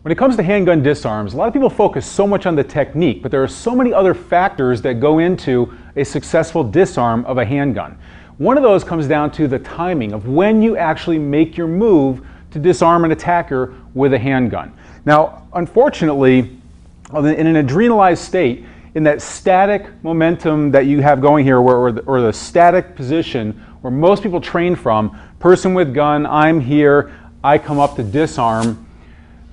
When it comes to handgun disarms, a lot of people focus so much on the technique, but there are so many other factors that go into a successful disarm of a handgun. One of those comes down to the timing of when you actually make your move to disarm an attacker with a handgun. Now, unfortunately, in an adrenalized state, in that static momentum that you have going here, or the static position where most people train from, person with gun, I'm here, I come up to disarm.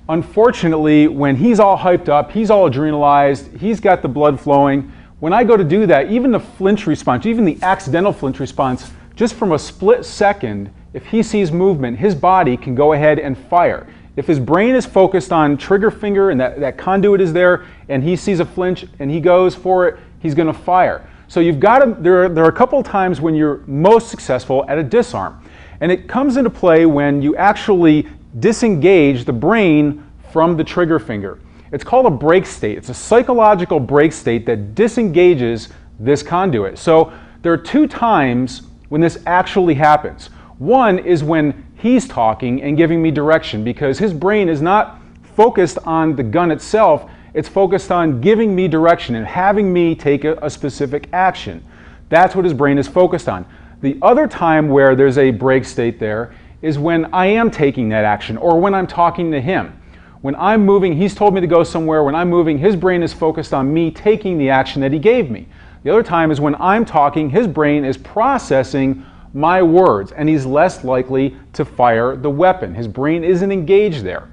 Unfortunately, when he's all hyped up, he's all adrenalized, he's got the blood flowing, when I go to do that, even the flinch response, even the accidental flinch response, just from a split second, if he sees movement, his body can go ahead and fire. If his brain is focused on trigger finger and that conduit is there, and he sees a flinch and he goes for it, he's going to fire. So you've got to, there are a couple of times when you're most successful at a disarm. And it comes into play when you actually disengage the brain from the trigger finger. It's called a break state. It's a psychological break state that disengages this conduit. So there are two times when this actually happens. One is when he's talking and giving me direction, because his brain is not focused on the gun itself, it's focused on giving me direction and having me take a specific action. That's what his brain is focused on. The other time where there's a break state there is when I am taking that action, or when I'm talking to him. When I'm moving, he's told me to go somewhere. When I'm moving, his brain is focused on me taking the action that he gave me. The other time is when I'm talking, his brain is processing my words, and he's less likely to fire the weapon. His brain isn't engaged there.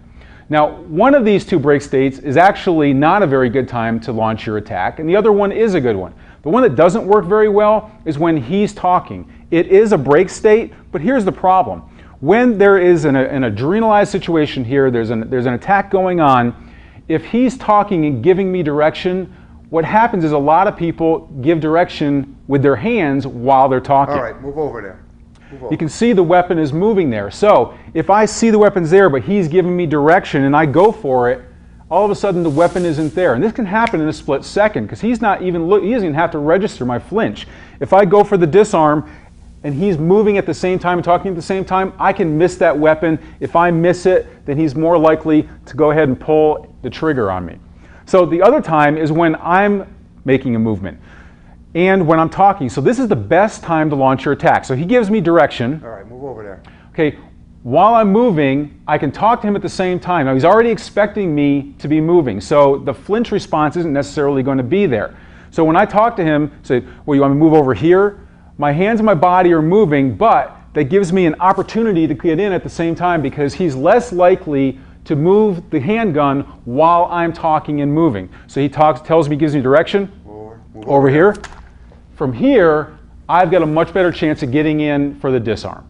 Now, one of these two break states is actually not a very good time to launch your attack, and the other one is a good one. The one that doesn't work very well is when he's talking. It is a break state, but here's the problem. When there is an adrenalized situation here, there's an attack going on, if he's talking and giving me direction, what happens is a lot of people give direction with their hands while they're talking. All right, move over there. Move over. You can see the weapon is moving there. So if I see the weapon's there, but he's giving me direction and I go for it, all of a sudden the weapon isn't there. And this can happen in a split second, because he doesn't even have to register my flinch. If I go for the disarm and he's moving at the same time and talking at the same time, I can miss that weapon. If I miss it, then he's more likely to go ahead and pull the trigger on me. So the other time is when I'm making a movement and when I'm talking. So this is the best time to launch your attack. So he gives me direction. All right, move over there. Okay, while I'm moving, I can talk to him at the same time. Now he's already expecting me to be moving, so the flinch response isn't necessarily going to be there. So when I talk to him, say, well, you want me to move over here? My hands and my body are moving, but that gives me an opportunity to get in at the same time, because he's less likely to move the handgun while I'm talking and moving. So he tells me, gives me direction, over here. From here, I've got a much better chance of getting in for the disarm.